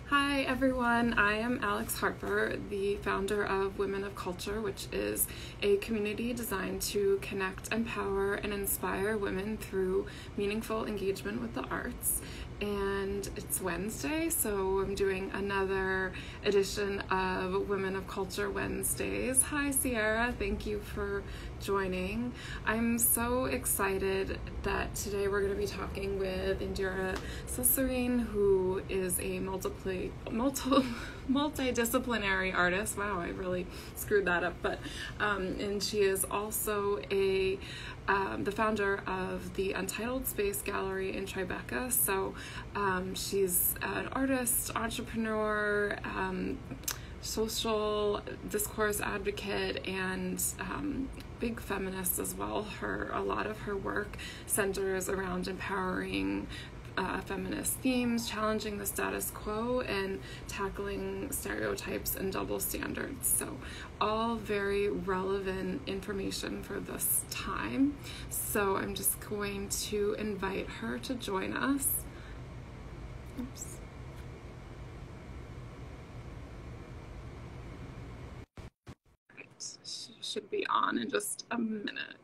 Hi everyone, I am Alex Harper, the founder of Women of Culture, which is a community designed to connect, empower, and inspire women through meaningful engagement with the arts. And it's Wednesday, so I'm doing another edition of Women of Culture Wednesdays. Hi Sierra, thank you for joining. I'm so excited that today we're going to be talking with Indira Cesarine, who is a multidisciplinary artist. Wow, I really screwed that up. But and she is also the founder of the Untitled Space Gallery in Tribeca. So she's an artist, entrepreneur, social discourse advocate, and big feminist as well. A lot of her work centers around empowering feminist themes, challenging the status quo, and tackling stereotypes and double standards. So all very relevant information for this time. So I'm just going to invite her to join us. Oops. Right. She should be on in just a minute.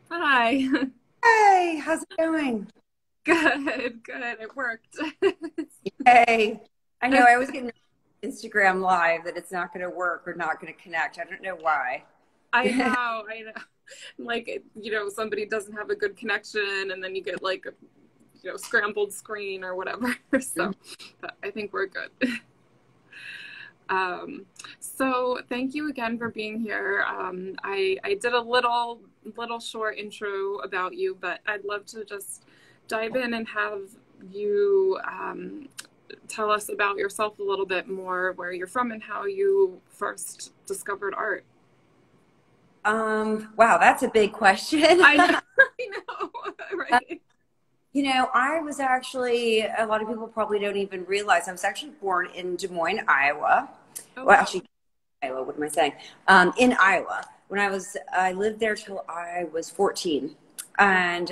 Hi. Hey, how's it going? Good. It worked. Hey, I know I always get Instagram live that it's not going to work or not going to connect. I don't know why. I know. Like, somebody doesn't have a good connection and then you get like a, scrambled screen or whatever. So I think we're good. So thank you again for being here. I did a little short intro about you, but I'd love to just dive in and have you tell us about yourself a little bit more, where you're from and how you first discovered art. Wow, that's a big question. I know, right? I was actually, a lot of people probably don't even realize, I was actually born in Des Moines, Iowa. Oh, well, actually, Iowa, what am I saying? In Iowa. I lived there till I was 14. And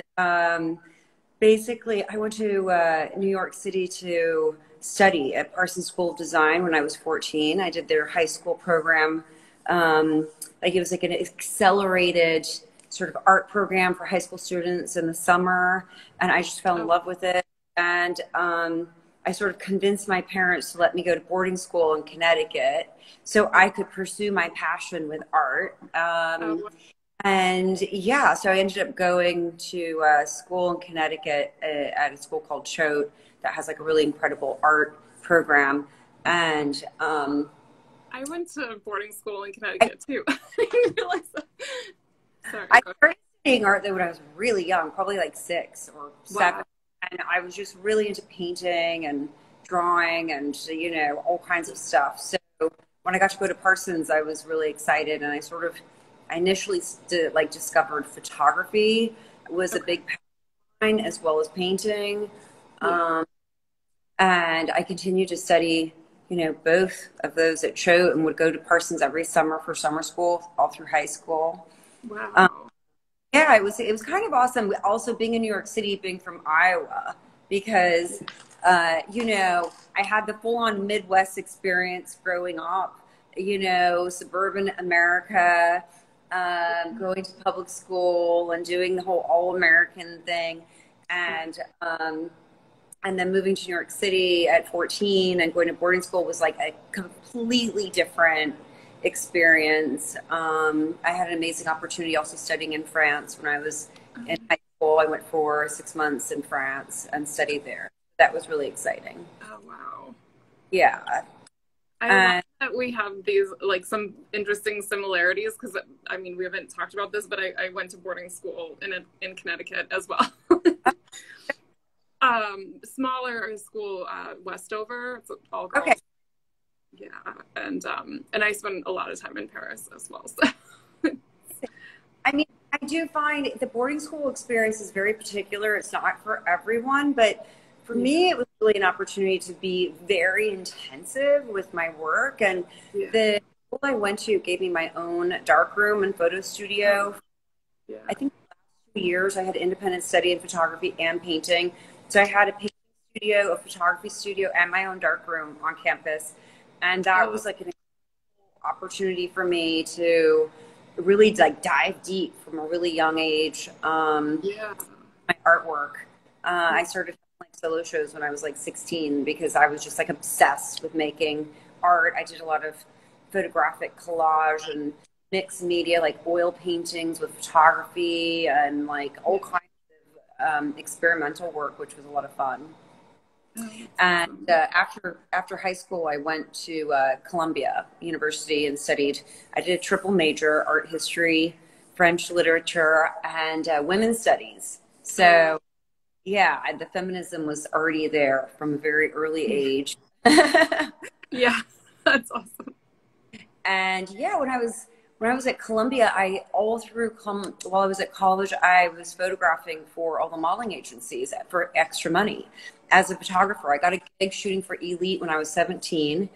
basically, I went to New York City to study at Parsons School of Design when I was 14. I did their high school program. It was like an accelerated sort of art program for high school students in the summer. And I just fell in love with it. And I sort of convinced my parents to let me go to boarding school in Connecticut so I could pursue my passion with art. And yeah, so I ended up going to school in Connecticut at a school called Choate that has like a really incredible art program. And I went to boarding school in Connecticut too. I didn't realize that. Sorry, I started studying art when I was really young, probably like 6 or 7. Wow. And I was just really into painting and drawing and, all kinds of stuff. So when I got to go to Parsons, I was really excited. And I initially discovered photography. It was a big passion as well as painting. And I continued to study, both of those at Choate and would go to Parsons every summer for summer school all through high school. Wow. Yeah, it was kind of awesome. Also being in New York City, being from Iowa, because, I had the full-on Midwest experience growing up, suburban America, going to public school and doing the whole all-American thing. And then moving to New York City at 14 and going to boarding school was like a completely different experience. I had an amazing opportunity also studying in France when I was in high school. I went for 6 months in France and studied there. That was really exciting. Oh, wow. Yeah. I love that we have these, some interesting similarities, because, we haven't talked about this, but I went to boarding school in Connecticut as well. Smaller school, Westover. It's all girls. Okay. Yeah, and I spent a lot of time in Paris as well. So. I do find the boarding school experience is very particular. It's not for everyone, but for me, it was really an opportunity to be very intensive with my work. And the school I went to gave me my own darkroom and photo studio. I think the last 2 years I had independent study in photography and painting. So I had a painting studio, a photography studio, and my own darkroom on campus. And that was like an opportunity for me to really like dive deep from a really young age. My artwork. I started like solo shows when I was like 16 because I was just like obsessed with making art. I did a lot of photographic collage and mixed media, like oil paintings with photography and like all kinds of experimental work, which was a lot of fun. And after high school, I went to Columbia University and studied. I did a triple major: art history, French literature, and women's studies. So, yeah, the feminism was already there from a very early age. Yeah, that's awesome. And yeah, when I was at Columbia, while I was at college, I was photographing for all the modeling agencies for extra money as a photographer. I got a gig shooting for Elite when I was 17,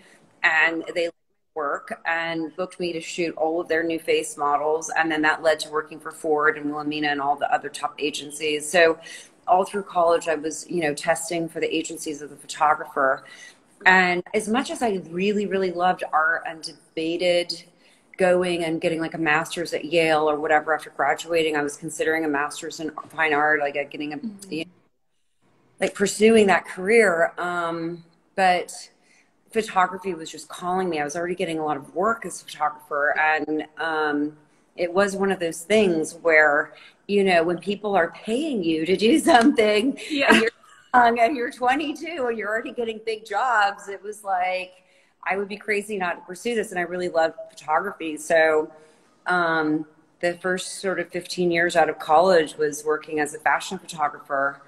and they liked my work and booked me to shoot all of their new face models. And then that led to working for Ford and Wilhelmina and all the other top agencies. So all through college, I was, testing for the agencies as a photographer. And as much as I really, really loved art and debated going and getting like a master's at Yale or whatever after graduating, I was considering a master's in fine art, like getting like pursuing that career. But photography was just calling me. I was already getting a lot of work as a photographer. And it was one of those things where, when people are paying you to do something, and you're 22 and you're already getting big jobs, it was like, I would be crazy not to pursue this. And I really loved photography. So the first sort of 15 years out of college was working as a fashion photographer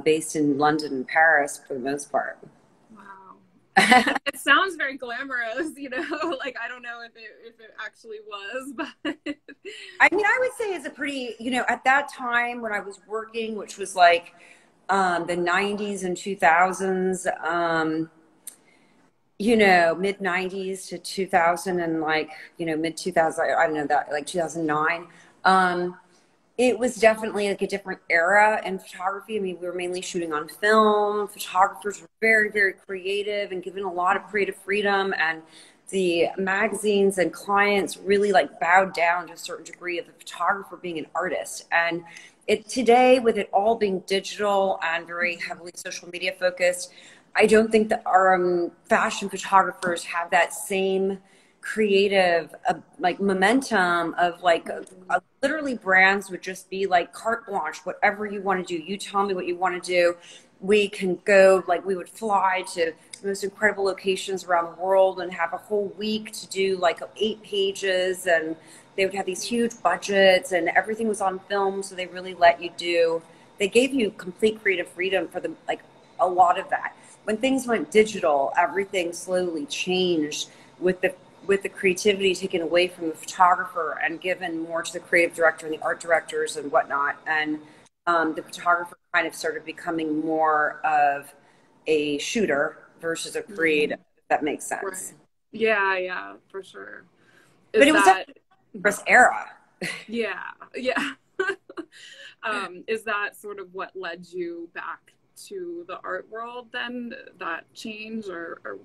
based in London and Paris for the most part. Wow. It sounds very glamorous, like, I don't know if it actually was, but. I mean, I would say it's a pretty, at that time when I was working, which was like the 90s and 2000s, mid 90s to 2000 and like, mid 2000, I don't know, that like 2009. It was definitely like a different era in photography. I mean, we were mainly shooting on film. Photographers were very, very creative and given a lot of creative freedom, and the magazines and clients really like bowed down to a certain degree of the photographer being an artist. And today, with it all being digital and very heavily social media focused, I don't think that our fashion photographers have that same creative like momentum of like literally brands would just be like carte blanche, whatever you want to do, you tell me what you want to do, we can go. Like, we would fly to the most incredible locations around the world and have a whole week to do like 8 pages, and they would have these huge budgets and everything was on film, so they really they gave you complete creative freedom for like a lot of that. When things went digital, everything slowly changed with the creativity taken away from the photographer and given more to the creative director and the art directors and whatnot. And the photographer kind of started becoming more of a shooter versus a creative, if that makes sense. Right. Yeah, for sure. But it was definitely this era. Yeah. Is that sort of what led you back to the art world then, that change, or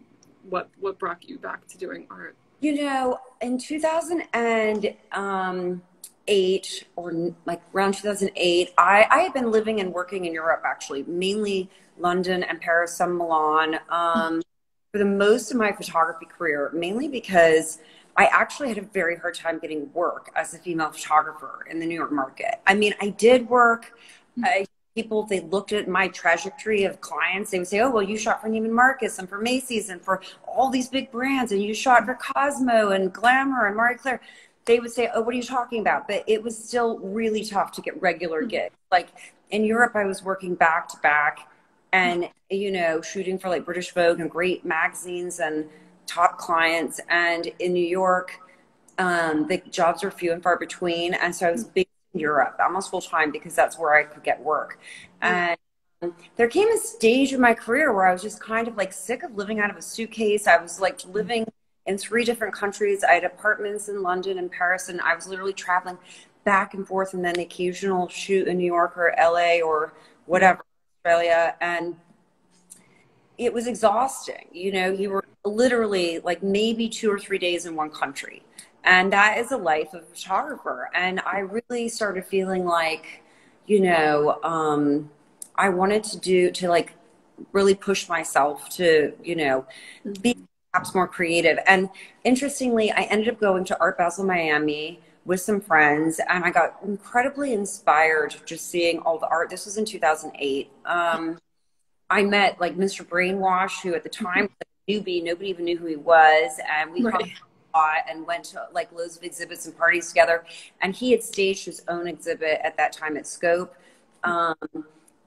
what brought you back to doing art? In 2008 or like around 2008, I had been living and working in Europe, actually, mainly London and Paris, some Milan, for the most of my photography career, mainly because I actually had a very hard time getting work as a female photographer in the New York market. I mean, I did work. People, they looked at my trajectory of clients, they would say, oh, well, you shot for Neiman Marcus and for Macy's and for all these big brands, and you shot for Cosmo and Glamour and Marie Claire. They would say, oh, what are you talking about? But it was still really tough to get regular gigs. Like in Europe, I was working back to back and, shooting for like British Vogue and great magazines and top clients. And in New York, the jobs were few and far between. And so I was big in Europe, almost full time, because that's where I could get work. And there came a stage in my career where I was just kind of like sick of living out of a suitcase. I was like living in 3 different countries. I had apartments in London and Paris, and I was literally traveling back and forth, and then the occasional shoot in New York or LA or whatever, Australia. And it was exhausting. You know, you were literally like maybe 2 or 3 days in one country. And that is a life of a photographer. And I really started feeling like, you know, I wanted to like really push myself to, you know, be perhaps more creative. And interestingly, I ended up going to Art Basel Miami with some friends, and I got incredibly inspired just seeing all the art. This was in 2008. I met like Mr. Brainwash, who at the time was a newbie. Nobody even knew who he was. And we hung out and went to like loads of exhibits and parties together. And he had staged his own exhibit at that time at Scope.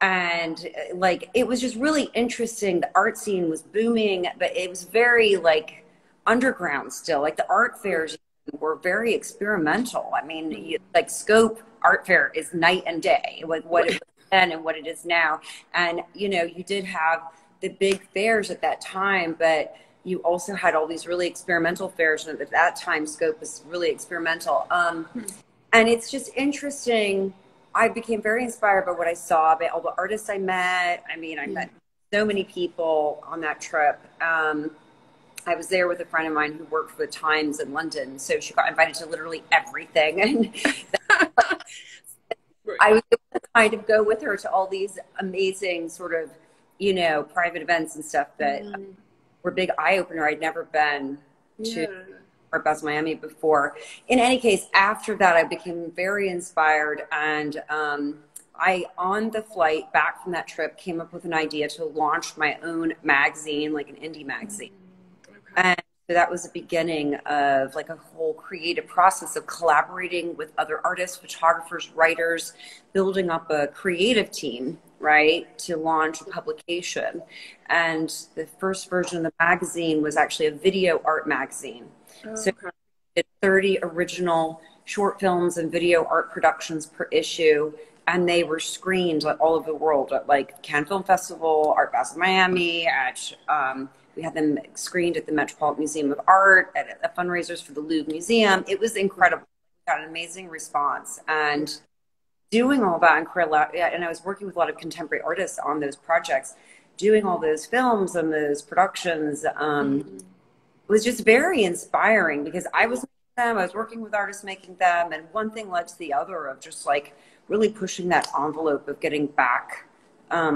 And like, it was just really interesting. The art scene was booming, but it was very like underground still. Like the art fairs were very experimental. I mean, like Scope Art Fair is night and day, like what it was then and what it is now. And, you know, you did have the big fairs at that time, but you also had all these really experimental fairs. And at that time, Scope was really experimental. And it's just interesting. I became very inspired by what I saw, by all the artists I met. I mean, I met so many people on that trip. I was there with a friend of mine who worked for the Times in London, so she got invited to literally everything. And I was able to kind of go with her to all these amazing sort of, you know, private events and stuff that were big eye-opener. I'd never been to Art Basel Miami before. In any case, after that, I became very inspired, and I, on the flight back from that trip, came up with an idea to launch my own magazine, like an indie magazine. And so that was the beginning of like a whole creative process of collaborating with other artists, photographers, writers, building up a creative team, right, to launch a publication. And the first version of the magazine was actually a video art magazine. So we did 30 original short films and video art productions per issue, and they were screened all over the world at like Cannes Film Festival, Art Basel Miami, at we had them screened at the Metropolitan Museum of Art, at fundraisers for the Louvre Museum. It was incredible. We got an amazing response. And doing all that incredible, and I was working with a lot of contemporary artists on those projects, doing all those films and those productions was just very inspiring, because I was making them, I was working with artists making them, and one thing led to the other of just like really pushing that envelope of getting back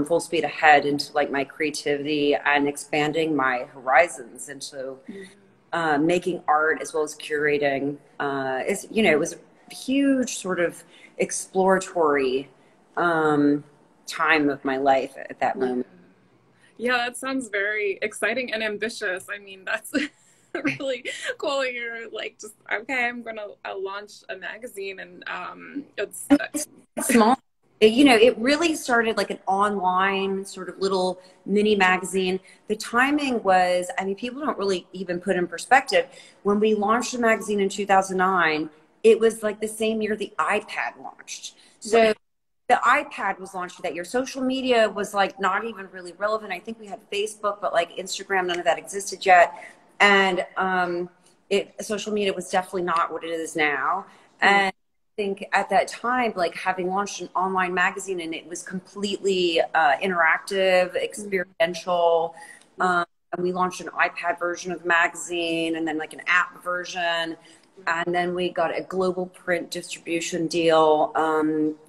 full speed ahead into like my creativity and expanding my horizons into making art as well as curating. It's, you know, it was a huge sort of exploratory time of my life at that moment. Yeah, that sounds very exciting and ambitious. I mean, that's really cool. You're like, just, okay, I'm going to launch a magazine, and it's small. You know, it really started like an online sort of little mini magazine. The timing was, I mean, people don't really even put in perspective. When we launched the magazine in 2009, it was like the same year the iPad launched. So the iPad was launched that year. Social media was like not even really relevant. I think we had Facebook, but like Instagram, none of that existed yet. And social media was definitely not what it is now. And I think at that time, like having launched an online magazine, and it was completely interactive, experiential. And we launched an iPad version of the magazine, and then like an app version. And then we got a global print distribution deal.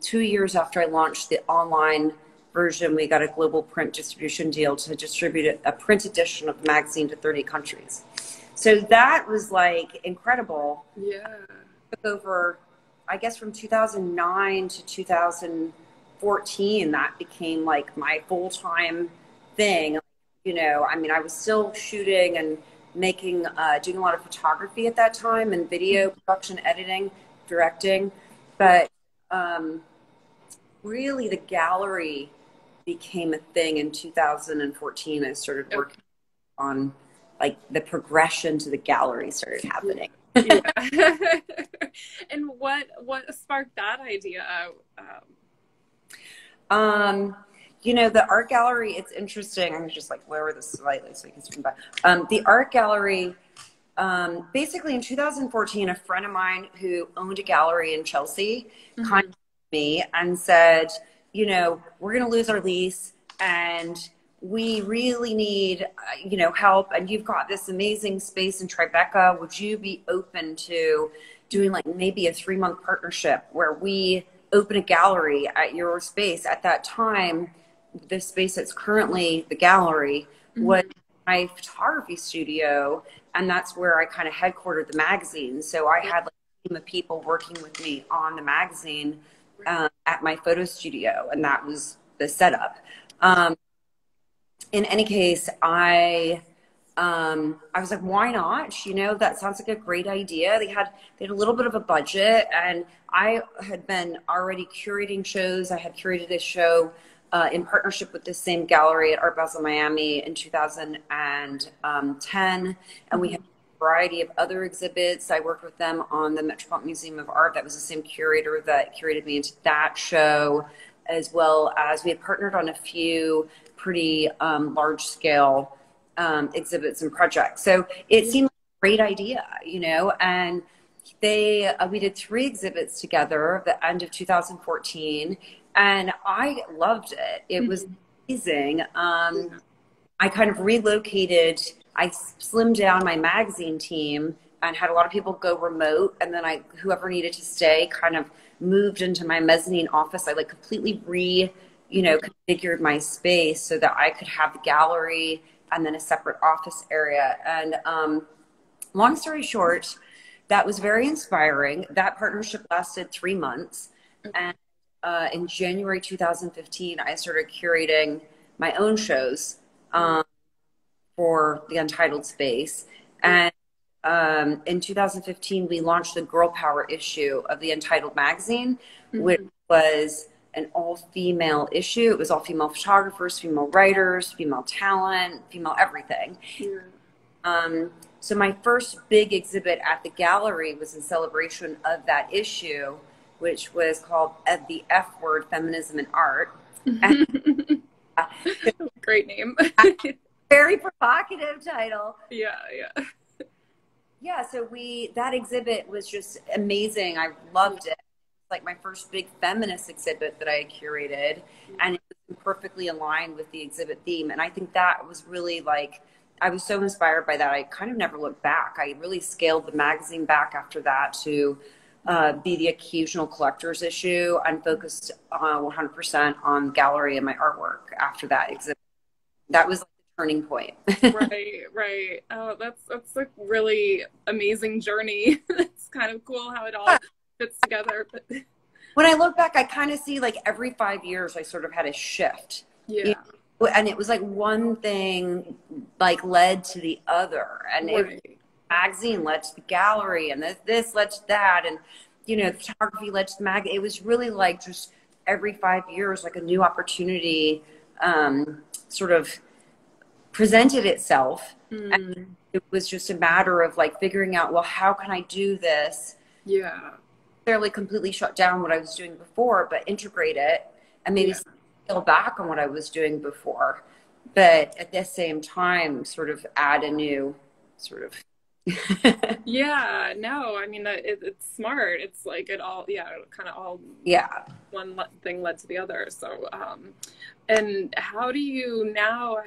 2 years after I launched the online version, we got a global print distribution deal to distribute a print edition of the magazine to 30 countries. So that was like incredible. Yeah. Took over, I guess, from 2009 to 2014, that became like my full-time thing. You know, I mean, I was still shooting and making, doing a lot of photography at that time, and video production, editing, directing. But really the gallery became a thing in 2014. I started working on like the progression to the gallery started happening. Yeah. And what sparked that idea? You know, the art gallery, it's interesting. I'm just like lower this slightly so you can swing by. The art gallery, basically in 2014, a friend of mine who owned a gallery in Chelsea contacted me and said, you know, we're going to lose our lease, and we really need, help. And you've got this amazing space in Tribeca. Would you be open to doing like maybe a 3-month partnership where we open a gallery at your space? At that time, the space that's currently the gallery was my photography studio, and that's where I kind of headquartered the magazine. So I had like a team of people working with me on the magazine at my photo studio, and that was the setup. In any case, I was like, why not? That sounds like a great idea. They had a little bit of a budget, and I had been already curating shows. I had curated a show in partnership with the same gallery at Art Basel Miami in 2010, and we had a variety of other exhibits. I worked with them on the Metropolitan Museum of Art. That was the same curator that curated me into that show, as well as we had partnered on a few pretty large-scale exhibits and projects. So it seemed like a great idea, and we did 3 exhibits together at the end of 2014, and I loved it. It was amazing. I kind of relocated. I slimmed down my magazine team and had a lot of people go remote, and then whoever needed to stay kind of moved into my mezzanine office. I like completely configured my space so that I could have the gallery and then a separate office area. And long story short, that was very inspiring. That partnership lasted 3 months. And in January 2015, I started curating my own shows for the Untitled Space. And in 2015, we launched the Girl Power issue of the Untitled magazine, which was an all-female issue. It was all female photographers, female writers, female talent, female everything. So my first big exhibit at the gallery was in celebration of that issue, which was called The F Word, Feminism in Art. Great name. Very provocative title. Yeah, so that exhibit was just amazing. I loved it. Like my first big feminist exhibit that I had curated, and it was perfectly aligned with the exhibit theme. And I think that was really I was so inspired by that. I kind of never looked back. I really scaled the magazine back after that to be the occasional collector's issue, and focused 100% on gallery and my artwork after that exhibit. That was the turning point. Right. Oh, that's a really amazing journey. It's kind of cool how it all fits together. But when I look back, I kind of see every 5 years I sort of had a shift. Yeah. And it was one thing led to the other, and the magazine led to the gallery, and this led to that, and the photography led to the mag. It was really just every 5 years a new opportunity sort of presented itself, and it was just a matter of figuring out, well, how can I do this? Fairly completely shut down what I was doing before, but integrate it and maybe scale back on what I was doing before, but at the same time sort of add a new sort of it's smart. It's it all kind of all one thing led to the other. So and how do you now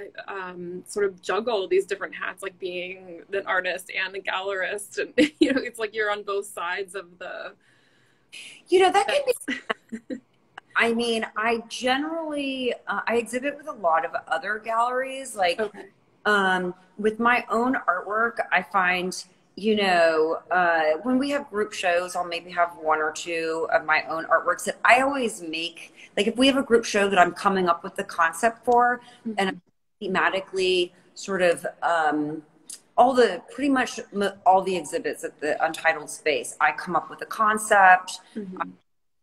sort of juggle these different hats, being an artist and a gallerist, and it's you're on both sides of the that can be I generally I exhibit with a lot of other galleries, with my own artwork. I find when we have group shows, I'll maybe have 1 or 2 of my own artworks that I always make. If we have a group show that I'm coming up with the concept for, and I'm thematically sort of pretty much all the exhibits at the Untitled Space, I come up with a concept,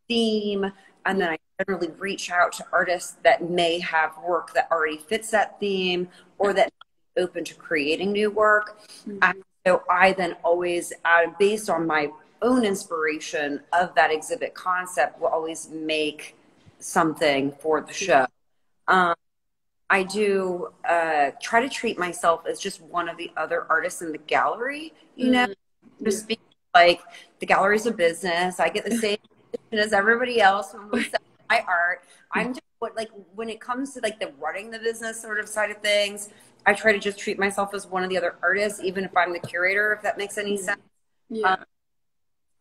theme, and then I generally reach out to artists that may have work that already fits that theme, or that are open to creating new work. And so I then always, based on my own inspiration of that exhibit concept, will always make something for the show. I do try to treat myself as just one of the other artists in the gallery, just speak the gallery's a business. I get the same as everybody else when we sell my art. I'm just like, when it comes to like the running the business sort of side of things, I try to just treat myself as one of the other artists, even if I'm the curator, if that makes any sense. Yeah.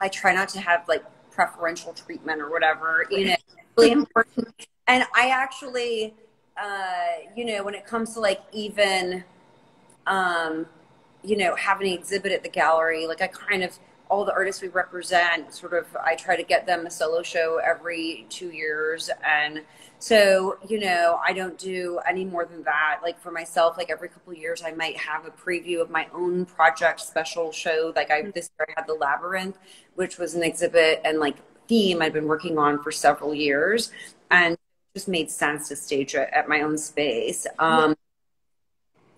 I try not to have like preferential treatment or whatever, you know, really important. And I actually, you know, when it comes to like even, you know, having an exhibit at the gallery, like I kind of, all the artists we represent, sort of, I try to get them a solo show every 2 years. And so, you know, I don't do any more than that. Like for myself, like every couple of years, I might have a preview of my own project special show. Like this year I had the Labyrinth, which was an exhibit and like theme I'd been working on for several years, and it just made sense to stage it at my own space.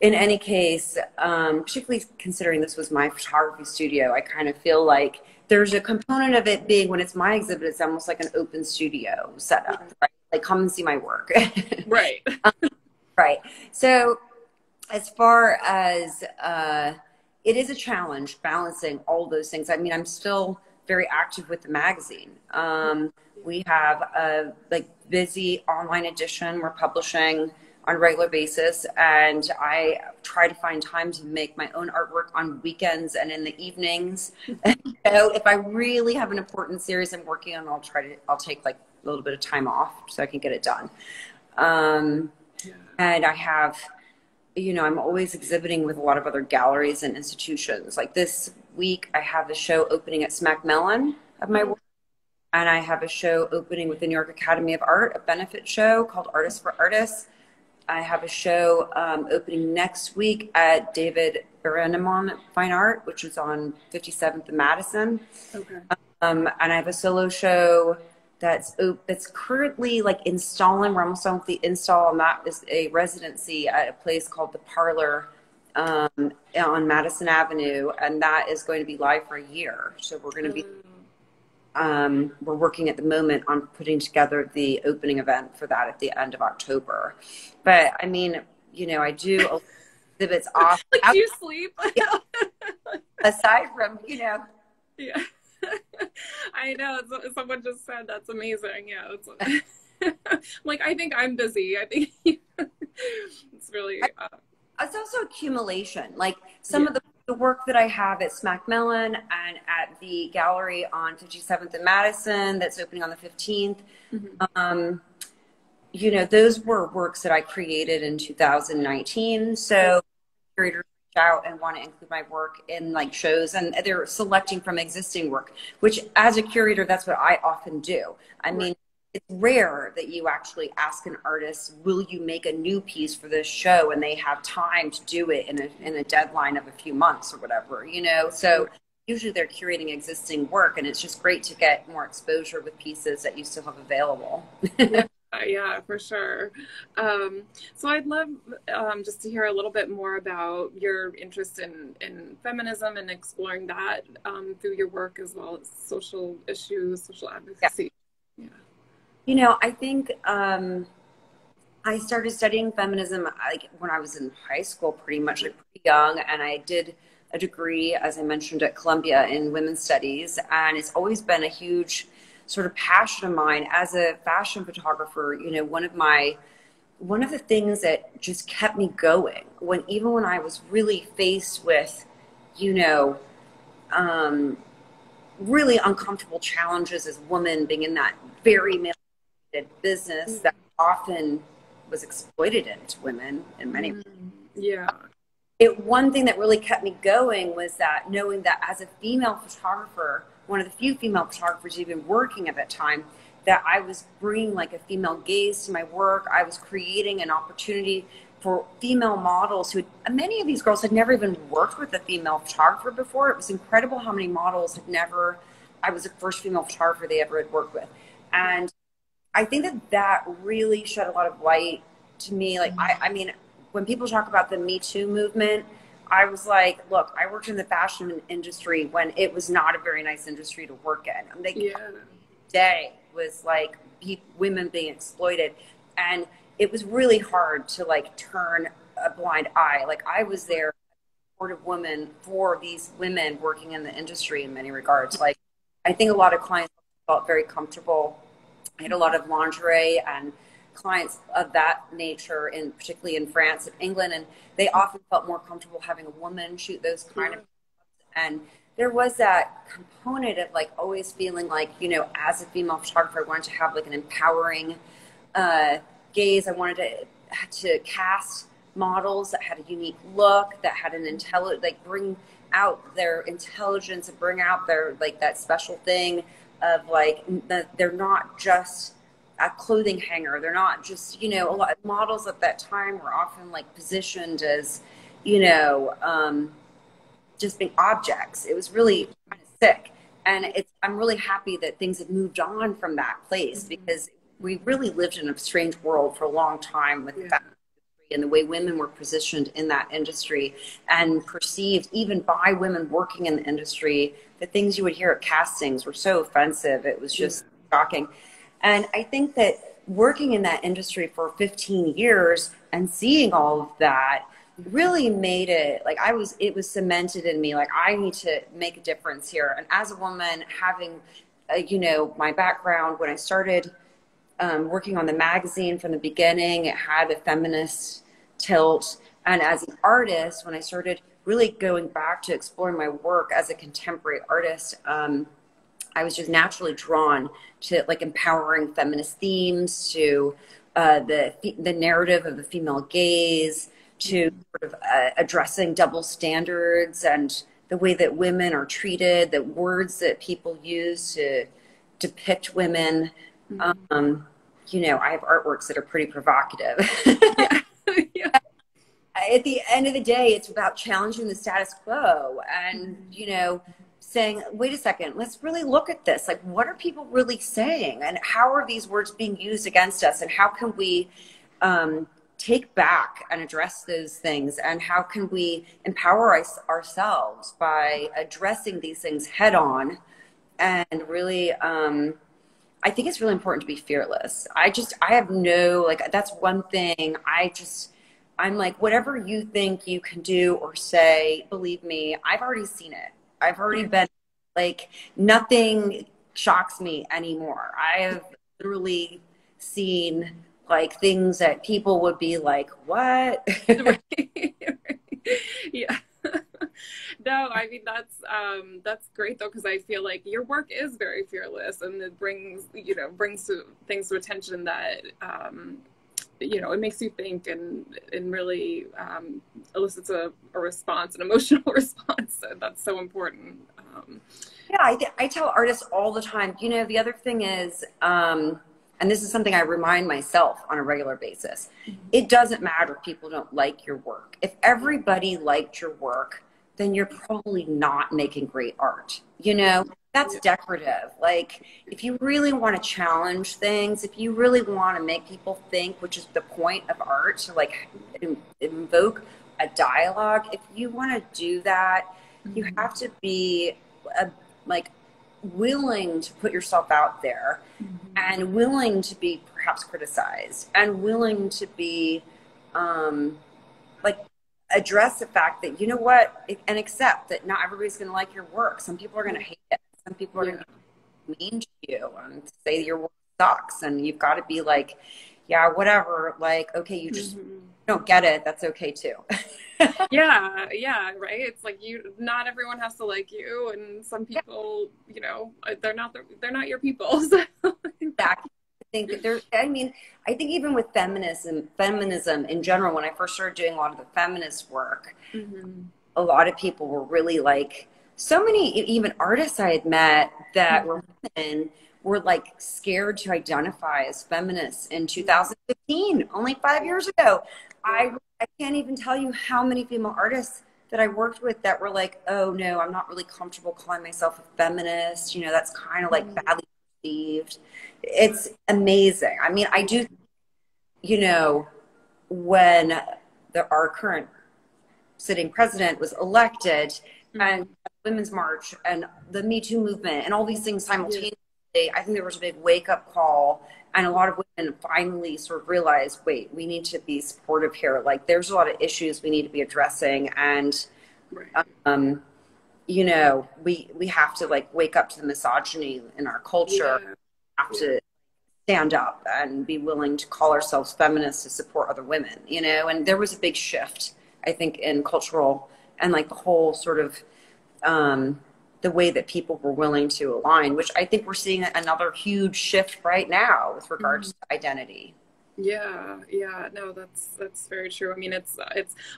In any case, particularly considering this was my photography studio, I kind of feel like there's a component of it being, when it's my exhibit, it's almost like an open studio setup, right? Like, come and see my work. Right. Right. So as far as it is a challenge balancing all those things. I mean, I'm still very active with the magazine. We have a like busy online edition we're publishing on a regular basis, and I try to find time to make my own artwork on weekends and in the evenings. So if I really have an important series I'm working on, I'll take like a little bit of time off so I can get it done. And I have, you know, I'm always exhibiting with a lot of other galleries and institutions. Like this week, I have a show opening at Smack Mellon of my work, and I have a show opening with the New York Academy of Art, a benefit show called Artists for Artists. I have a show opening next week at David Berenemon Fine Art, which is on 57th and Madison. Okay. And I have a solo show that's currently like installing. We're almost done with the install, and that is a residency at a place called The Parlor on Madison Avenue, and that is going to be live for a year. So we're going to be we're working at the moment on putting together the opening event for that at the end of October. But I mean, you know, I do exhibits off. Like, do you sleep? Aside from, you know. Yeah. I know. Someone just said that's amazing. Yeah. It's like, I think I'm busy. I think it's really. It's also accumulation. Like some of the work that I have at Smack Mellon and at the gallery on 57th and Madison that's opening on the 15th. You know, those were works that I created in 2019. So curators reach out and want to include my work in like shows, and they're selecting from existing work, which as a curator, that's what I often do. I mean, it's rare that you actually ask an artist, will you make a new piece for this show? And they have time to do it in a deadline of a few months or whatever, you know? So usually they're curating existing work, and it's just great to get more exposure with pieces that you still have available. Yeah, for sure. So I'd love just to hear a little bit more about your interest in feminism and exploring that through your work, as well as social issues, social advocacy. Yeah. You know, I think I started studying feminism like when I was in high school, pretty much like pretty young, and I did a degree, as I mentioned, at Columbia in women's studies, and it's always been a huge sort of passion of mine as a fashion photographer. You know, one of the things that just kept me going even when I was really faced with, you know, really uncomfortable challenges as a woman, being in that very male business that often was exploitative to women in many ways. Yeah. One thing that really kept me going was that knowing that as a female photographer, one of the few female photographers even working at that time, that I was bringing like a female gaze to my work. I was creating an opportunity for female models many of these girls had never even worked with a female photographer before. It was incredible how many models I was the first female photographer they ever had worked with. And I think that really shed a lot of light to me. Like, I mean, when people talk about the Me Too movement, I was like, look, I worked in the fashion industry when it was not a very nice industry to work in. I'm like, day was like women being exploited. And it was really hard to like turn a blind eye. Like, I was there, supportive woman for these women working in the industry in many regards. Like, I think a lot of clients felt very comfortable I had a lot of lingerie and clients of that nature, in particularly in France and England, and they often felt more comfortable having a woman shoot those kind of. And there was that component of like always feeling like, you know, as a female photographer, I wanted to have like an empowering gaze. I wanted to cast models that had a unique look, that had an like bring out their intelligence and bring out their like that special thing of like they're not just a clothing hanger. They're not just, you know, a lot of models at that time were often like positioned as, you know, just being objects. It was really kind of sick. And I'm really happy that things have moved on from that place, because we really lived in a strange world for a long time with that and the way women were positioned in that industry and perceived even by women working in the industry. The things you would hear at castings were so offensive. It was just shocking. And I think that working in that industry for 15 years and seeing all of that really made it like it was cemented in me, like I need to make a difference here. And as a woman, having you know, my background, when I started working on the magazine from the beginning, it had a feminist tilt. And as an artist, when I started really going back to exploring my work as a contemporary artist, I was just naturally drawn to like empowering feminist themes, to the narrative of the female gaze, to sort of addressing double standards and the way that women are treated, the words that people use to depict women. You know, I have artworks that are pretty provocative. At the end of the day, it's about challenging the status quo and, you know, saying, wait a second, let's really look at this. Like, what are people really saying? And how are these words being used against us? And how can we take back and address those things? And how can we empower ourselves by addressing these things head on? And really, I think it's really important to be fearless. I have no, like, that's one thing. I'm like, whatever you think you can do or say, believe me, I've already seen it. I've already been, like, nothing shocks me anymore. I have literally seen like things that people would be like, what? Yeah. No, I mean, that's great though, because I feel like your work is very fearless, and it brings things to attention that you know, it makes you think and really elicits a response, an emotional response. And that's so important. Yeah, I tell artists all the time, you know, the other thing is, and this is something I remind myself on a regular basis, it doesn't matter if people don't like your work. If everybody liked your work, then you're probably not making great art. You know, that's decorative. Like, if you really want to challenge things, if you really want to make people think, which is the point of art, to like invoke a dialogue, if you want to do that, you have to be like willing to put yourself out there, and willing to be perhaps criticized, and willing to be like address the fact that, you know what, and accept that not everybody's going to like your work. Some people are going to hate it. Some people are going to be mean to you and say your work sucks, and you've got to be like, yeah, whatever, like, okay, you just don't get it, that's okay too. Yeah, right. It's like, not everyone has to like you, and some people, you know, they're not your people. So. Exactly. I think even with feminism in general, when I first started doing a lot of the feminist work, a lot of people were really like, so many even artists I had met that were women were like scared to identify as feminists in 2015, only 5 years ago. I can't even tell you how many female artists that I worked with that were like, oh no, I'm not really comfortable calling myself a feminist. You know, that's kind of like badly perceived. It's amazing. I mean, I do, you know, when our current sitting president was elected, and Women's March and the Me Too movement and all these things simultaneously, I think there was a big wake-up call, and a lot of women finally sort of realized, wait, we need to be supportive here. Like, there's a lot of issues we need to be addressing, and you know, we have to like wake up to the misogyny in our culture. We have to stand up and be willing to call ourselves feminists to support other women, you know? And there was a big shift, I think, in cultural and like the whole sort of the way that people were willing to align, which I think we're seeing another huge shift right now with regards to identity. Yeah, yeah, no, that's very true. I mean, it's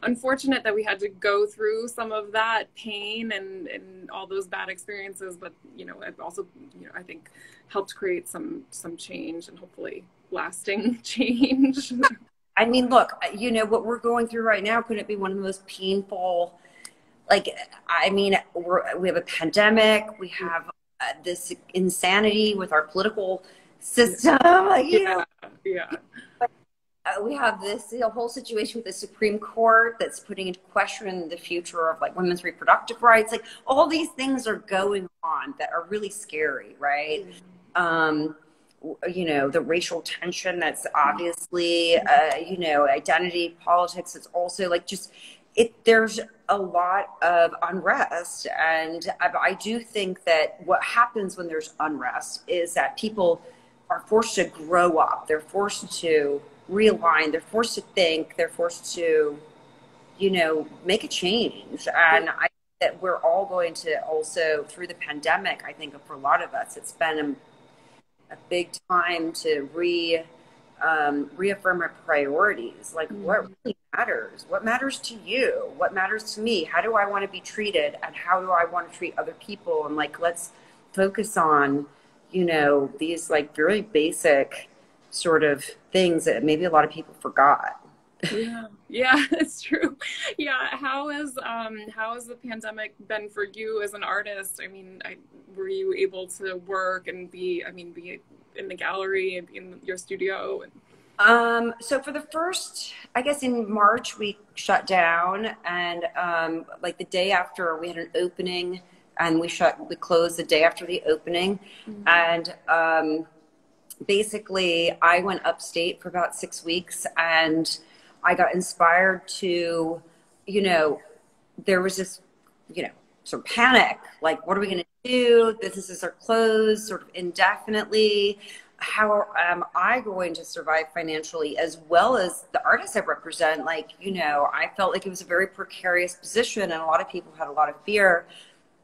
unfortunate that we had to go through some of that pain and all those bad experiences, but you know, it also, you know, I think helped create some change and hopefully lasting change. I mean, look, you know, what we're going through right now, couldn't it be one of the most painful, like, I mean, we have a pandemic, we have this insanity with our political system, you know. Yeah. We have this whole situation with the Supreme Court that's putting into question the future of like women's reproductive rights. Like all these things are going on that are really scary, right? You know, the racial tension that's obviously, you know, identity politics. It's also like just there's a lot of unrest. And I do think that what happens when there's unrest is that people are forced to grow up. They're forced to realign. They're forced to think. They're forced to, you know, make a change. And I think that we're all going to also, through the pandemic, I think for a lot of us, it's been a big time to reaffirm our priorities. Like what really matters? What matters to you? What matters to me? How do I want to be treated? And how do I want to treat other people? And like, let's focus on, you know, these like very basic sort of things that maybe a lot of people forgot. Yeah, it's true. Yeah, how has the pandemic been for you as an artist? I mean, were you able to work and be in the gallery and be in your studio? So for the first, I guess in March we shut down, and like the day after we had an opening. And we closed the day after the opening. And basically I went upstate for about 6 weeks, and I got inspired to, you know, there was this, you know, sort of panic, like, what are we going to do? Businesses are closed sort of indefinitely. How am I going to survive financially, as well as the artists I represent? Like, you know, I felt like it was a very precarious position, and a lot of people had a lot of fear.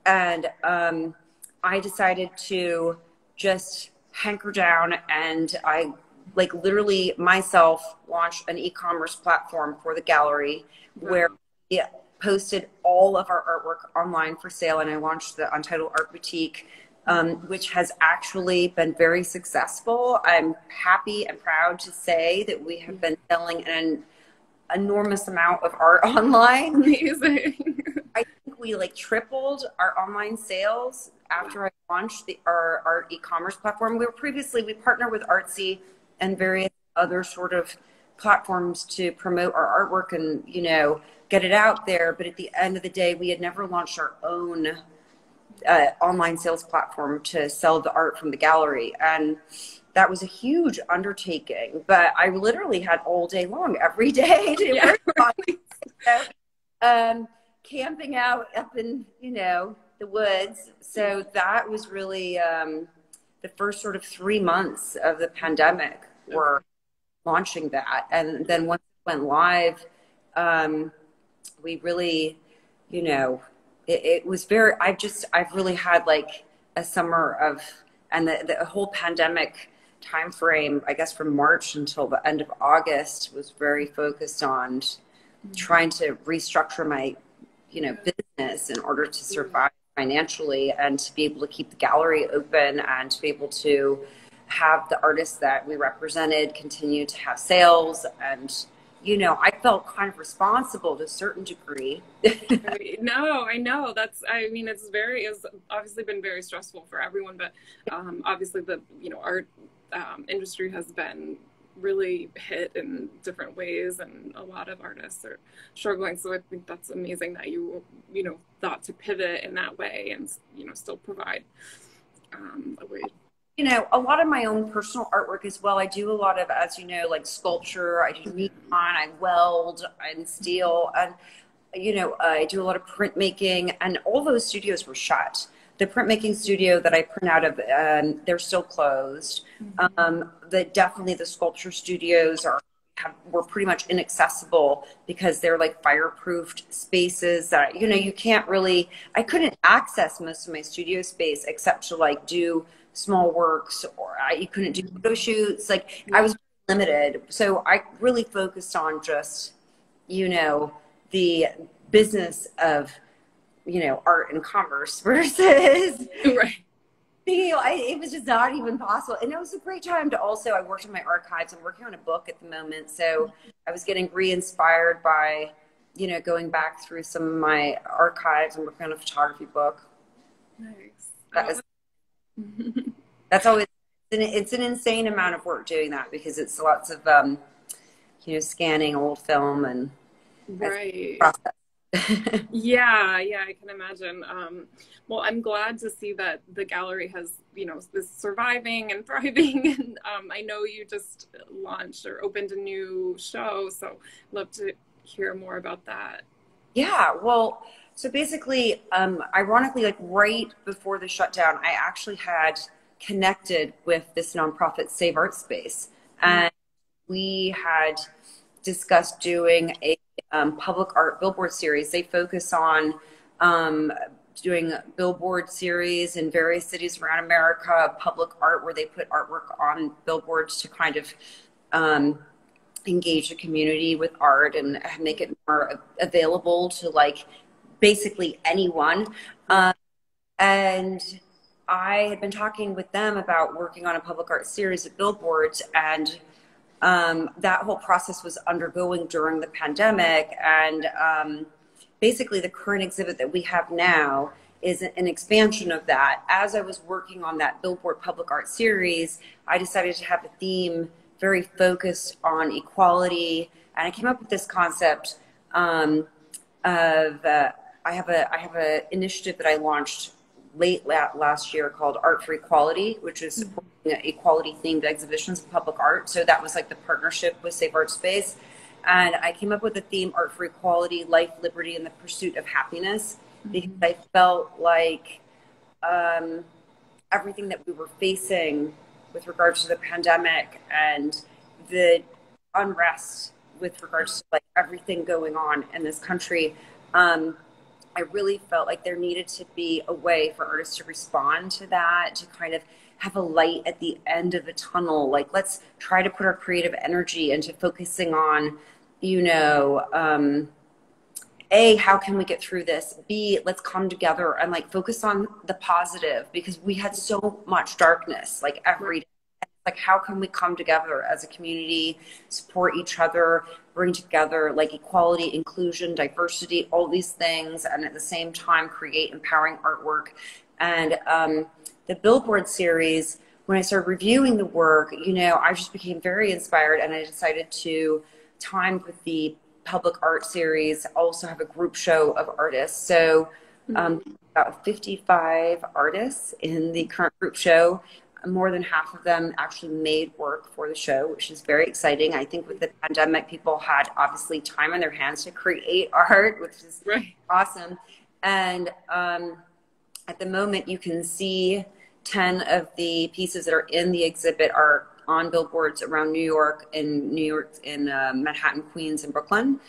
And I decided to just hunker down, and I like literally myself launched an e-commerce platform for the gallery where we posted all of our artwork online for sale. And I launched the Untitled Art Boutique, which has actually been very successful. I'm happy and proud to say that we have been selling an enormous amount of art online. Amazing. I think we like tripled our online sales after I launched our art e-commerce platform. We partnered with Artsy and various other sort of platforms to promote our artwork and, you know, get it out there. But at the end of the day, we had never launched our own online sales platform to sell the art from the gallery. And that was a huge undertaking, but I literally had all day long, every day to work on it. Camping out up in, you know, the woods. So that was really the first sort of 3 months of the pandemic were launching that. And then once it went live, we really, you know, it was very, I've really had like a summer of, and the whole pandemic time frame, I guess from March until the end of August, was very focused on trying to restructure my, you know, business in order to survive financially and to be able to keep the gallery open and to be able to have the artists that we represented continue to have sales. And, you know, I felt kind of responsible to a certain degree. No, I know it's obviously been very stressful for everyone, but obviously the, you know, art industry has been really hit in different ways, and a lot of artists are struggling. So I think that's amazing that you know, thought to pivot in that way and, you know, still provide a way. You know, a lot of my own personal artwork as well. I do a lot of, as you know, like sculpture. I do neon, I weld and steel, and, you know, I do a lot of printmaking, and all those studios were shut. the printmaking studio that I print out of, they're still closed. Definitely the sculpture studios were pretty much inaccessible because they're like fireproofed spaces that, you know, you can't really, I couldn't access most of my studio space except to like do small works, or you couldn't do photo shoots. Like I was limited. So I really focused on just, you know, the business of, you know, art and commerce versus right. you know, it was just not even possible. And it was a great time to also, I worked on my archives. I'm working on a book at the moment. So I was getting re-inspired by, you know, going back through some of my archives and working on a photography book. Nice. That's always, it's an insane amount of work doing that because it's lots of, you know, scanning old film and right. process. Yeah, I can imagine. Well, I'm glad to see that the gallery has, you know, is surviving and thriving. And I know you just launched or opened a new show, so love to hear more about that. Yeah, well, so basically, ironically, like right before the shutdown, I actually had connected with this nonprofit SaveArtSpace, and we had discussed doing a public art billboard series. They focus on doing billboard series in various cities around America, public art where they put artwork on billboards to kind of engage the community with art and make it more available to like basically anyone. And I had been talking with them about working on a public art series of billboards, and that whole process was undergoing during the pandemic. And basically the current exhibit that we have now is an expansion of that. As I was working on that billboard public art series, I decided to have a theme very focused on equality. And I came up with this concept of, I have an initiative that I launched late last year called Art4Equality, which is supporting equality themed exhibitions of public art. So that was like the partnership with SaveArtSpace. And I came up with a theme, Art4Equality, life, liberty, and the pursuit of happiness, because I felt like everything that we were facing with regards to the pandemic and the unrest with regards to like everything going on in this country, I really felt like there needed to be a way for artists to respond to that, to kind of have a light at the end of the tunnel. Like, let's try to put our creative energy into focusing on, you know, A, how can we get through this? B, let's come together and like focus on the positive, because we had so much darkness like every day. Like, how can we come together as a community, support each other, bring together like equality, inclusion, diversity, all these things, and at the same time create empowering artwork. And the billboard series, when I started reviewing the work, you know, I just became very inspired, and I decided to time with the public art series also have a group show of artists. So about 55 artists in the current group show. More than half of them actually made work for the show, which is very exciting. I think with the pandemic, people had obviously time on their hands to create art, which is awesome. And at the moment, you can see 10 of the pieces that are in the exhibit are on billboards around New York, in Manhattan, Queens, and Brooklyn.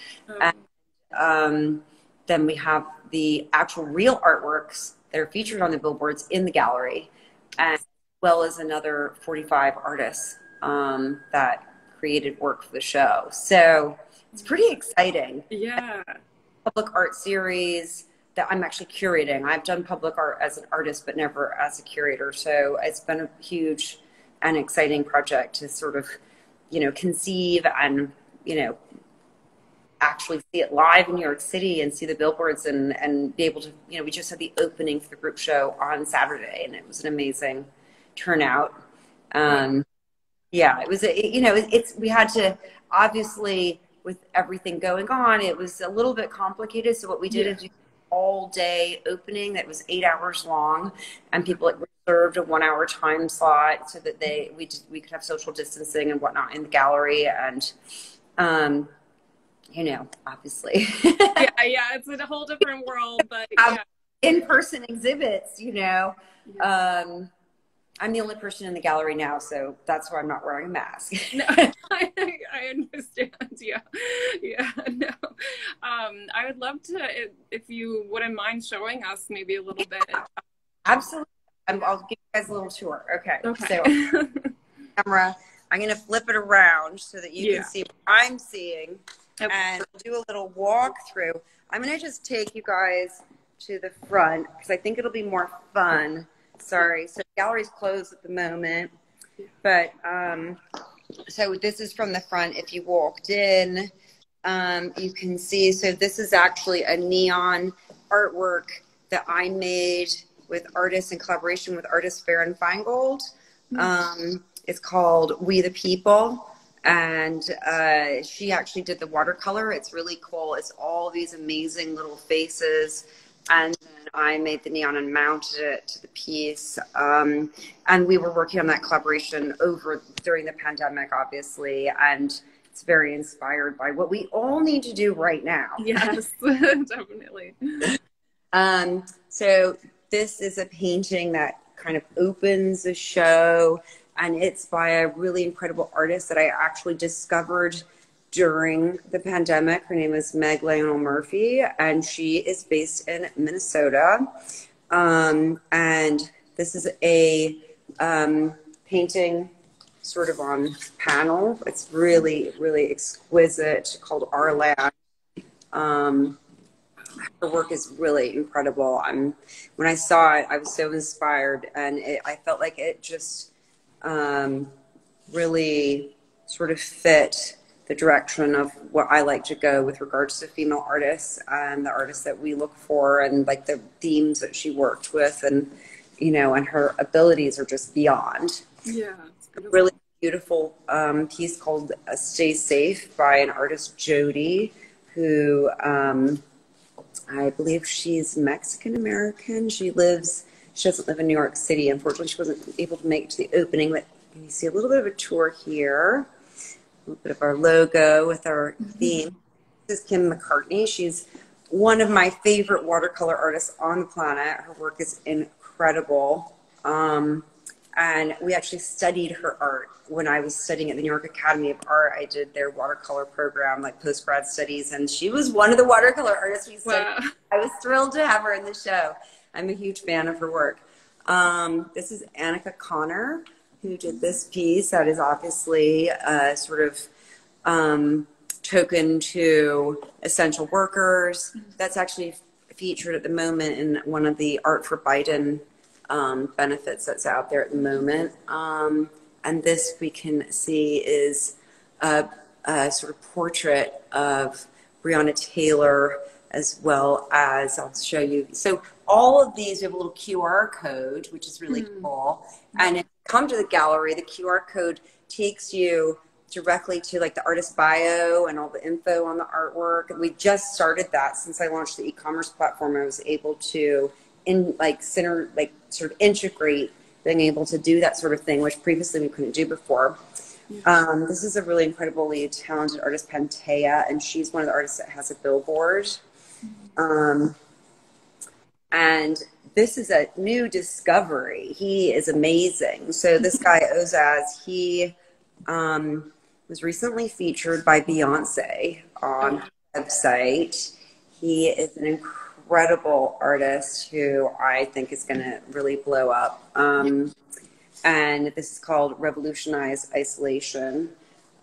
And then we have the actual real artworks that are featured on the billboards in the gallery, as well as another 45 artists that created work for the show. So it's pretty exciting. Yeah. Public art series that I'm actually curating. I've done public art as an artist, but never as a curator. So it's been a huge and exciting project to sort of, you know, conceive and, you know, actually see it live in New York City and see the billboards and be able to, you know, we just had the opening for the group show on Saturday, and it was an amazing turnout. Yeah, it was, you know, we had to, obviously with everything going on, it was a little bit complicated. So what we did is all day opening that was 8 hours long, and people reserved a 1 hour time slot so that we could have social distancing and whatnot in the gallery. And you know, obviously yeah, it's a whole different world, but yeah. in-person exhibits, you know. Yeah. I'm the only person in the gallery now, so that's why I'm not wearing a mask. No, I understand. Yeah, yeah. No, I would love to if you wouldn't mind showing us maybe a little bit. Absolutely. I'll give you guys a little tour. Okay. Okay. So camera, I'm going to flip it around so that you Yeah. can see what I'm seeing, Okay. and do a little walkthrough. I'm going to just take you guys to the front because I think it'll be more fun. Sorry. So the gallery's closed at the moment, but so this is from the front. If you walked in, you can see, so this is actually a neon artwork that I made with artists in collaboration with artist Farron Feingold. It's called We the People. And she actually did the watercolor. It's really cool. It's all these amazing little faces. And then I made the neon and mounted it to the piece. And we were working on that collaboration during the pandemic, obviously. And it's very inspired by what we all need to do right now. Yes, definitely. So this is a painting that kind of opens the show, and it's by a really incredible artist that I actually discovered during the pandemic. Her name is Meg Lionel Murphy, and she is based in Minnesota. And this is a painting sort of on panel. It's really, really exquisite, called Our Land. Her work is really incredible. When I saw it, I was so inspired, and I felt like it just really sort of fit the direction of what I like to go with regards to female artists and the artists that we look for, and like the themes that she worked with, and you know, and her abilities are just beyond. Yeah, a really beautiful piece called Stay Safe by an artist, Jody, who I believe she's Mexican-American. She doesn't live in New York City. Unfortunately, she wasn't able to make it to the opening, but you see a little bit of a tour here. A little bit of our logo with our theme. This is Kim McCartney. She's one of my favorite watercolor artists on the planet. Her work is incredible. And we actually studied her art when I was studying at the New York Academy of Art. I did their watercolor program, like post-grad studies, and she was one of the watercolor artists we studied. Wow. I was thrilled to have her in the show. I'm a huge fan of her work. This is Annika Connor, who did this piece that is obviously sort of token to essential workers. That's actually featured at the moment in one of the Art for Biden benefits that's out there at the moment. And this we can see is a sort of portrait of Breonna Taylor, as well as, I'll show you. So all of these, we have a little QR code, which is really cool. And if you come to the gallery, the QR code takes you directly to like the artist bio and all the info on the artwork. We just started that since I launched the e-commerce platform. I was able to sort of integrate being able to do that sort of thing, which previously we couldn't do before. This is a really incredibly talented artist, Pantea, and she's one of the artists that has a billboard. And this is a new discovery. He is amazing. So this guy, Ozaz, he was recently featured by Beyonce on her website. He is an incredible artist who I think is going to really blow up. And this is called Revolutionize Isolation.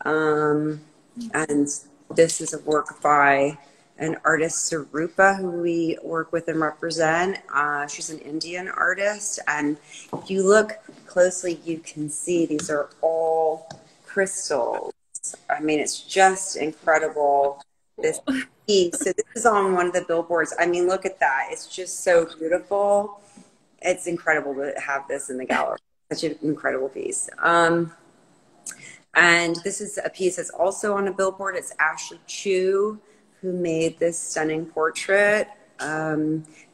And this is a work by an artist, Sarupa, who we work with and represent. She's an Indian artist. And if you look closely, you can see these are all crystals. I mean, it's just incredible. This piece. So this is on one of the billboards. I mean, look at that. It's just so beautiful. It's incredible to have this in the gallery. Such an incredible piece. And this is a piece that's also on a billboard. It's Ashley Chu who made this stunning portrait.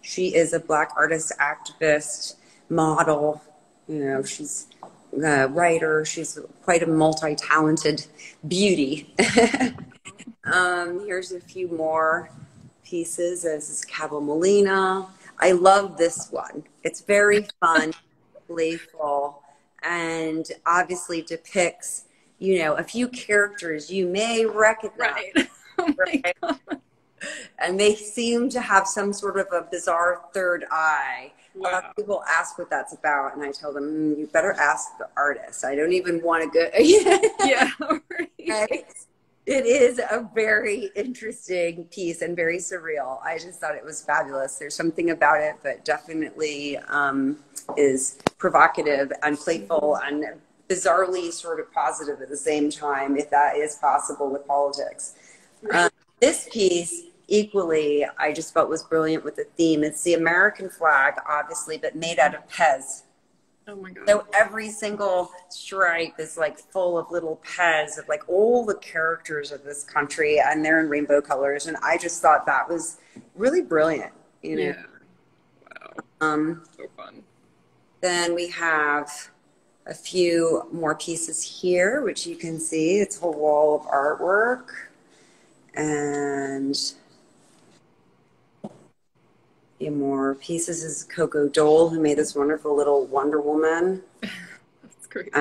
She is a Black artist, activist, model. You know, she's a writer. She's quite a multi-talented beauty. Here's a few more pieces. This is Cabo Molina. I love this one. It's very fun, playful, and obviously depicts, you know, a few characters you may recognize. Right. Oh my Right? God. And they seem to have some sort of a bizarre third eye. A lot Wow. of people ask what that's about, and I tell them, you better ask the artist. I don't even want to go. Yeah. Right. Right? It is a very interesting piece and very surreal. I just thought it was fabulous. There's something about it that definitely is provocative and playful and bizarrely sort of positive at the same time, if that is possible with politics. This piece, equally, I just felt was brilliant with the theme. It's the American flag, obviously, but made out of Pez. Oh my God. So every single stripe is like full of little Pez of like all the characters of this country, and they're in rainbow colors. And I just thought that was really brilliant, you know. Yeah. Wow. So fun. Then we have a few more pieces here, which you can see. It's a whole wall of artwork. And a few more pieces is Coco Dole, who made this wonderful little Wonder Woman. That's great.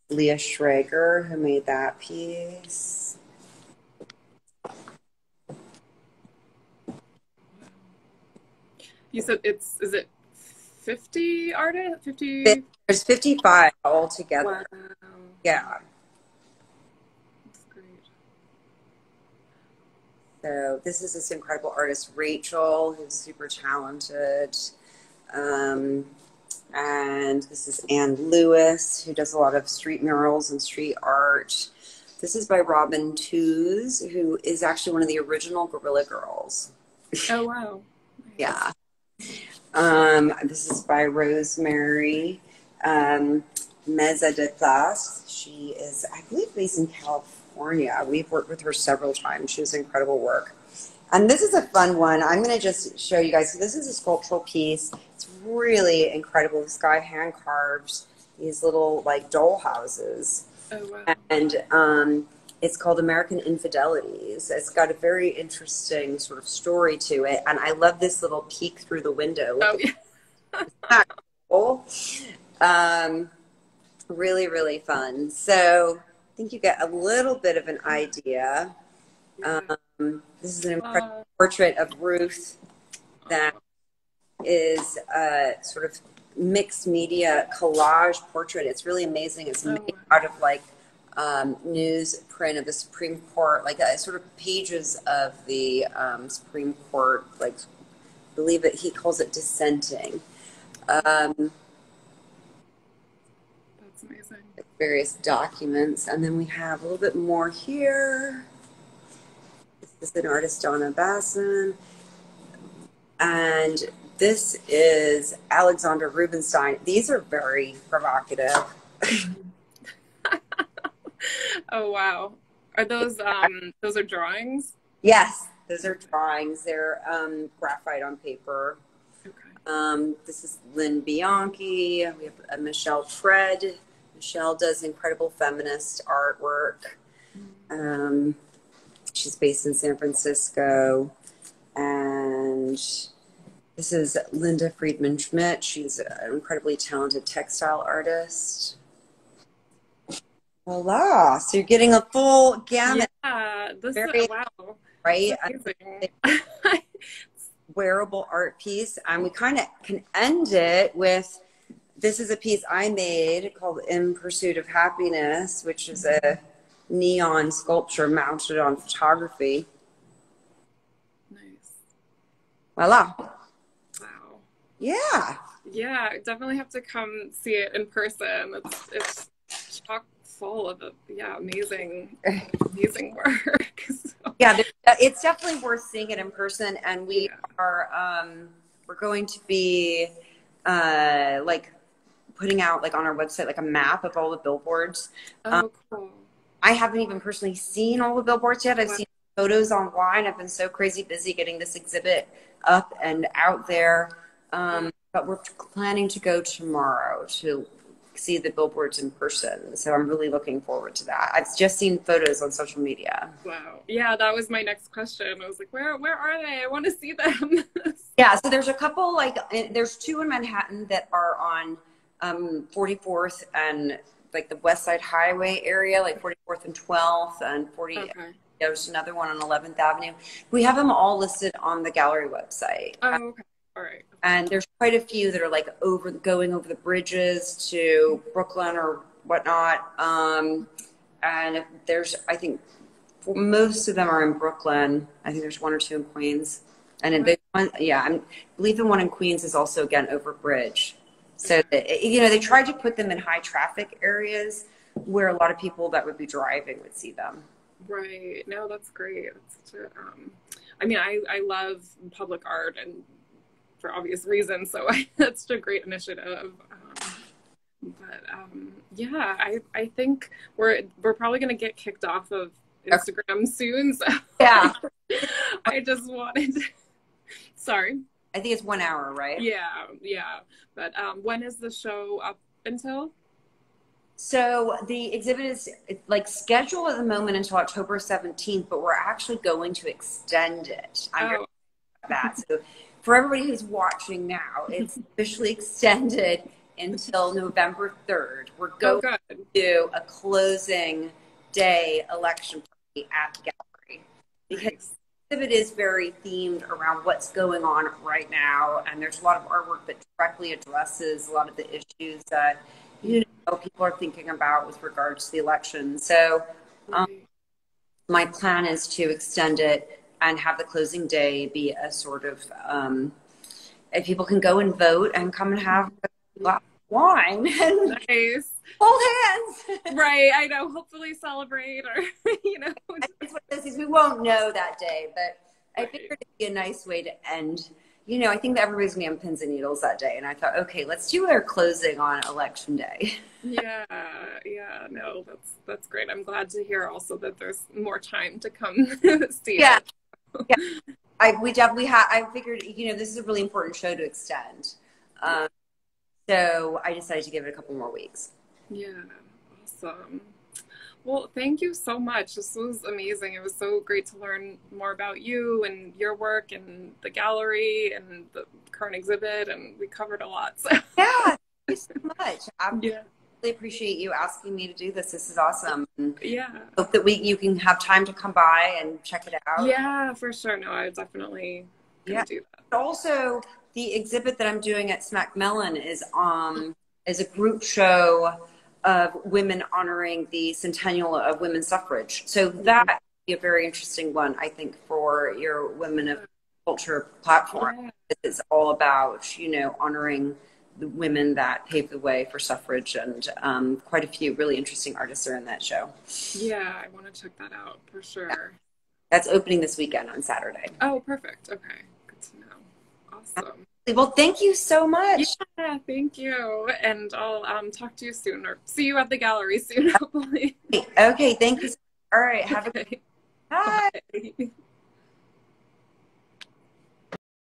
Leah Schrager, who made that piece. You said is it 50 artists? 50? There's 55 altogether. Wow. Yeah. That's great. So this is this incredible artist, Rachel, who's super talented. And this is Ann Lewis, who does a lot of street murals and street art. This is by Robin Tews, who is actually one of the original Guerrilla Girls. Oh, wow. Yeah. This is by Rosemary Meza de Plas. She is, I believe, based in California. We've worked with her several times. She has incredible work. And this is a fun one. I'm going to just show you guys. So this is a sculptural piece. It's really incredible. This guy hand carves these little like doll houses. Oh, wow. And it's called American Infidelities. It's got a very interesting sort of story to it. And I love this little peek through the window. Oh, yeah. Cool. Really, really fun. So I think you get a little bit of an idea. This is an incredible portrait of Ruth that is a sort of mixed media collage portrait. It's really amazing. It's made out of like newsprint of the Supreme Court, like sort of pages of the Supreme Court, like I believe it, he calls it dissenting. That's amazing. Various documents. And then we have a little bit more here. This is an artist, Donna Basson. And this is Alexander Rubinstein. These are very provocative. Oh, wow. Are those are drawings? Yes, those are drawings. They're graphite on paper. Okay. This is Lynn Bianchi. We have Michelle Fred. Michelle does incredible feminist artwork. She's based in San Francisco. And this is Linda Friedman Schmidt. She's an incredibly talented textile artist. Voila. So you're getting a full gamut. Yeah, this Very, is, wow. Right? Amazing. Wearable art piece. And we kind of can end it with, this is a piece I made called In Pursuit of Happiness, which is a neon sculpture mounted on photography. Nice. Voila. Wow. Yeah. Yeah, definitely have to come see it in person. It's chock full of amazing work. So. Yeah, it's definitely worth seeing it in person, and we are we're going to be like putting out like on our website like a map of all the billboards. Oh, cool. I haven't even personally seen all the billboards yet. I've seen photos online. I've been so crazy busy getting this exhibit up and out there. But we're planning to go tomorrow to see the billboards in person. So I'm really looking forward to that. I've just seen photos on social media. Wow. Yeah, that was my next question. I was like, where are they? I want to see them. Yeah, so there's a couple, like, there's two in Manhattan that are on 44th and like the West Side Highway area, like 44th and 12th and 40. Okay. There's another one on 11th Avenue. We have them all listed on the gallery website. Oh, okay. All right. And there's quite a few that are like going over the bridges to Brooklyn or whatnot. And there's, I think, most of them are in Brooklyn. I think there's one or two in Queens. And I believe the one in Queens is also, again, over bridge. So, they tried to put them in high traffic areas where a lot of people that would be driving would see them. Right. No, that's great. That's such a, I mean, I love public art and for obvious reasons. So that's such a great initiative. Yeah, I think we're probably going to get kicked off of Instagram soon. So yeah, I just wanted to, sorry. I think it's 1 hour, right? Yeah. But when is the show up until? So the exhibit is like scheduled at the moment until October 17th, but we're actually going to extend it. That. So for everybody who's watching now, it's officially extended until November 3rd. We're going to do a closing day election party at the gallery because the exhibit is very themed around what's going on right now, and there's a lot of artwork that directly addresses a lot of the issues that people are thinking about with regards to the election. So my plan is to extend it and have the closing day be a sort of, if people can go and vote and come and have a glass of wine and nice. Hold hands. Right, I know, hopefully celebrate or, That's what this is. We won't know that day, but I figured it'd be a nice way to end. I think that everybody's going to be on pins and needles that day. And I thought, okay, let's do our closing on election day. Yeah, no, that's great. I'm glad to hear also that there's more time to come see it. Yeah. I figured, this is a really important show to extend. So I decided to give it a couple more weeks. Yeah, awesome. Well, thank you so much. This was amazing. It was so great to learn more about you and your work and the gallery and the current exhibit, and we covered a lot. So. Yeah, thank you so much. I really appreciate you asking me to do this. This is awesome. Yeah. Hope that you can have time to come by and check it out. Yeah, for sure. No, I definitely gonna do that. Also, the exhibit that I'm doing at Smack Mellon is a group show of women honoring the centennial of women's suffrage. So that would be a very interesting one, I think, for your Women of Culture platform. Yeah. It's all about, honoring the women that paved the way for suffrage, and quite a few really interesting artists are in that show. Yeah, I want to check that out for sure. Yeah. That's opening this weekend on Saturday. Oh, perfect. Okay, good to know. Awesome. Well, thank you so much. Yeah, thank you. And I'll talk to you soon or see you at the gallery soon, hopefully. Okay, thank you. All right, have a good day. Bye. Bye.